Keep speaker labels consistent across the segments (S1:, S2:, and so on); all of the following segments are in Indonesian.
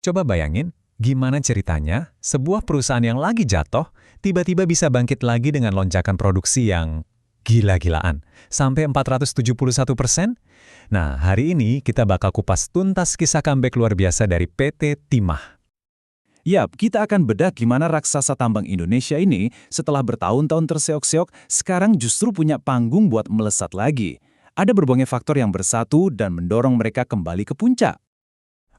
S1: Coba bayangin, gimana ceritanya sebuah perusahaan yang lagi jatuh, tiba-tiba bisa bangkit lagi dengan lonjakan produksi yang gila-gilaan, sampai 471%? Nah, hari ini kita bakal kupas tuntas kisah comeback luar biasa dari PT Timah.
S2: Yap, kita akan bedah gimana raksasa tambang Indonesia ini setelah bertahun-tahun terseok-seok, sekarang justru punya panggung buat melesat lagi. Ada berbagai faktor yang bersatu dan mendorong mereka kembali ke puncak.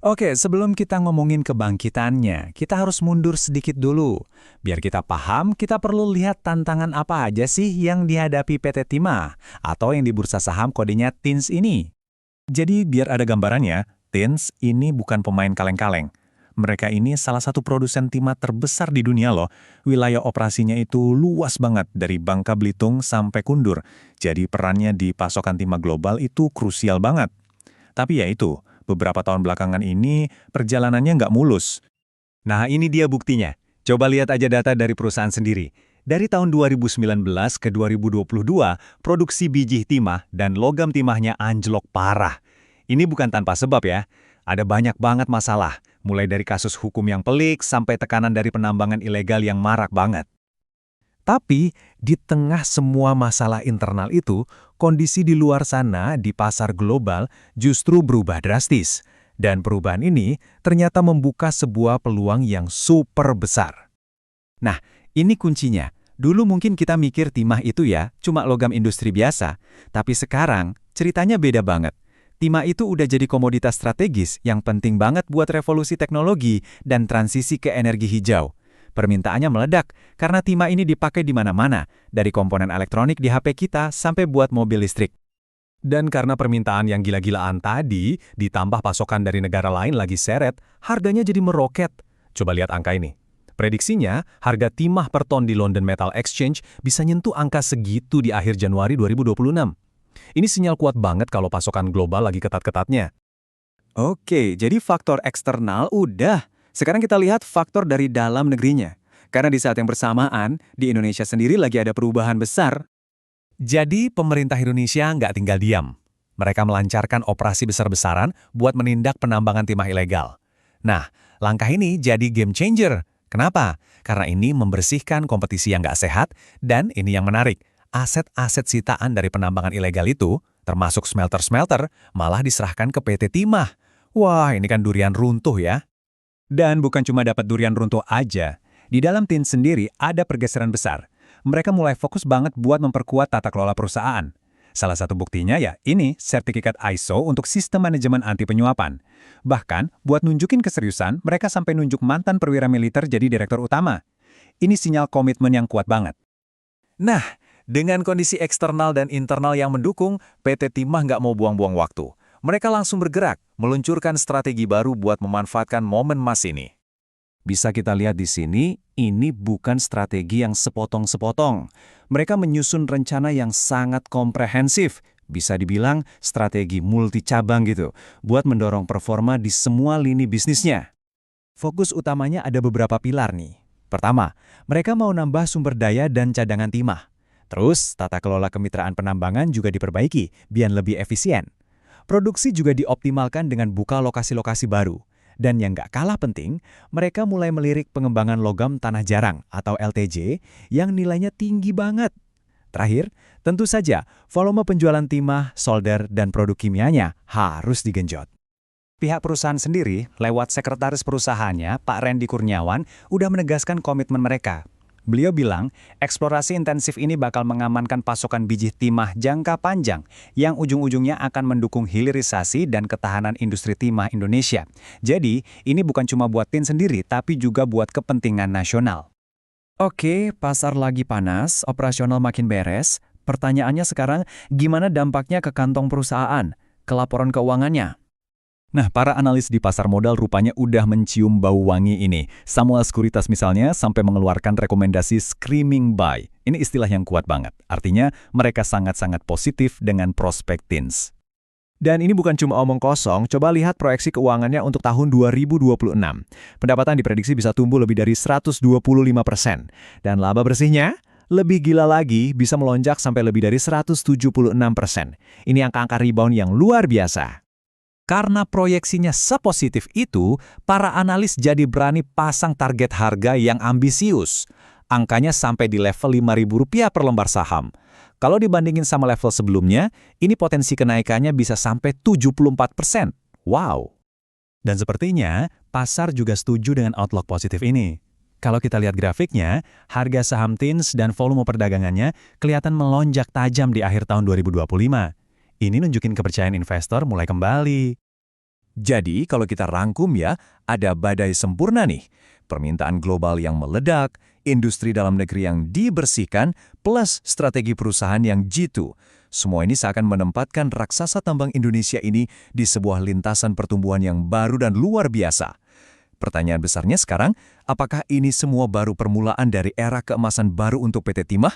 S1: Oke, sebelum kita ngomongin kebangkitannya, kita harus mundur sedikit dulu. Biar kita paham, kita perlu lihat tantangan apa aja sih yang dihadapi PT Timah, atau yang di bursa saham kodenya TINS ini. Jadi biar ada gambarannya, TINS ini bukan pemain kaleng-kaleng. Mereka ini salah satu produsen timah terbesar di dunia loh. Wilayah operasinya itu luas banget dari Bangka Belitung sampai Kundur. Jadi perannya di pasokan timah global itu krusial banget. Tapi ya itu, beberapa tahun belakangan ini perjalanannya nggak mulus. Nah ini dia buktinya. Coba lihat aja data dari perusahaan sendiri. Dari tahun 2019 ke 2022, produksi biji timah dan logam timahnya anjlok parah. Ini bukan tanpa sebab ya. Ada banyak banget masalah, mulai dari kasus hukum yang pelik sampai tekanan dari penambangan ilegal yang marak banget. Tapi, di tengah semua masalah internal itu, kondisi di luar sana di pasar global justru berubah drastis. Dan perubahan ini ternyata membuka sebuah peluang yang super besar. Nah, ini kuncinya. Dulu mungkin kita mikir timah itu ya, cuma logam industri biasa. Tapi sekarang, ceritanya beda banget. Timah itu udah jadi komoditas strategis yang penting banget buat revolusi teknologi dan transisi ke energi hijau. Permintaannya meledak karena timah ini dipakai di mana-mana, dari komponen elektronik di HP kita sampai buat mobil listrik. Dan karena permintaan yang gila-gilaan tadi, ditambah pasokan dari negara lain lagi seret, harganya jadi meroket. Coba lihat angka ini. Prediksinya, harga timah per ton di London Metal Exchange bisa nyentuh angka segitu di akhir Januari 2026. Ini sinyal kuat banget kalau pasokan global lagi ketat-ketatnya.
S2: Oke, jadi faktor eksternal udah. Sekarang kita lihat faktor dari dalam negerinya. Karena di saat yang bersamaan, di Indonesia sendiri lagi ada perubahan besar.
S1: Jadi pemerintah Indonesia nggak tinggal diam. Mereka melancarkan operasi besar-besaran buat menindak penambangan timah ilegal. Nah, langkah ini jadi game changer. Kenapa? Karena ini membersihkan kompetisi yang nggak sehat, dan ini yang menarik. Aset-aset sitaan dari penambangan ilegal itu, termasuk smelter-smelter, malah diserahkan ke PT Timah. Wah, ini kan durian runtuh ya. Dan bukan cuma dapat durian runtuh aja. Di dalam TINS sendiri ada pergeseran besar. Mereka mulai fokus banget buat memperkuat tata kelola perusahaan. Salah satu buktinya ya ini sertifikat ISO untuk sistem manajemen anti penyuapan. Bahkan, buat nunjukin keseriusan, mereka sampai nunjuk mantan perwira militer jadi direktur utama. Ini sinyal komitmen yang kuat banget. Nah, dengan kondisi eksternal dan internal yang mendukung, PT Timah nggak mau buang-buang waktu. Mereka langsung bergerak, meluncurkan strategi baru buat memanfaatkan momen emas ini. Bisa kita lihat di sini, ini bukan strategi yang sepotong-sepotong. Mereka menyusun rencana yang sangat komprehensif, bisa dibilang strategi multi-cabang gitu, buat mendorong performa di semua lini bisnisnya. Fokus utamanya ada beberapa pilar nih. Pertama, mereka mau nambah sumber daya dan cadangan timah. Terus, tata kelola kemitraan penambangan juga diperbaiki, biar lebih efisien. Produksi juga dioptimalkan dengan buka lokasi-lokasi baru. Dan yang nggak kalah penting, mereka mulai melirik pengembangan logam tanah jarang atau LTJ yang nilainya tinggi banget. Terakhir, tentu saja volume penjualan timah, solder, dan produk kimianya harus digenjot. Pihak perusahaan sendiri, lewat sekretaris perusahaannya, Pak Randy Kurniawan, udah menegaskan komitmen mereka. Beliau bilang, eksplorasi intensif ini bakal mengamankan pasokan biji timah jangka panjang yang ujung-ujungnya akan mendukung hilirisasi dan ketahanan industri timah Indonesia. Jadi, ini bukan cuma buat TIN sendiri, tapi juga buat kepentingan nasional. Oke, pasar lagi panas, operasional makin beres. Pertanyaannya sekarang, gimana dampaknya ke kantong perusahaan, ke laporan keuangannya? Nah, para analis di pasar modal rupanya udah mencium bau wangi ini. Samuel Sekuritas misalnya sampai mengeluarkan rekomendasi screaming buy. Ini istilah yang kuat banget. Artinya, mereka sangat-sangat positif dengan prospek TINS. Dan ini bukan cuma omong kosong, coba lihat proyeksi keuangannya untuk tahun 2026. Pendapatan diprediksi bisa tumbuh lebih dari 125%. Dan laba bersihnya lebih gila lagi bisa melonjak sampai lebih dari 176%. Ini angka-angka rebound yang luar biasa.
S3: Karena proyeksinya sepositif itu, para analis jadi berani pasang target harga yang ambisius. Angkanya sampai di level Rp5.000 per lembar saham. Kalau dibandingin sama level sebelumnya, ini potensi kenaikannya bisa sampai 74%. Wow!
S1: Dan sepertinya, pasar juga setuju dengan outlook positif ini. Kalau kita lihat grafiknya, harga saham TINS dan volume perdagangannya kelihatan melonjak tajam di akhir tahun 2025. Ini nunjukin kepercayaan investor mulai kembali.
S2: Jadi, kalau kita rangkum ya, ada badai sempurna nih. Permintaan global yang meledak, industri dalam negeri yang dibersihkan, plus strategi perusahaan yang jitu. Semua ini seakan menempatkan raksasa tambang Indonesia ini di sebuah lintasan pertumbuhan yang baru dan luar biasa. Pertanyaan besarnya sekarang, apakah ini semua baru permulaan dari era keemasan baru untuk PT Timah?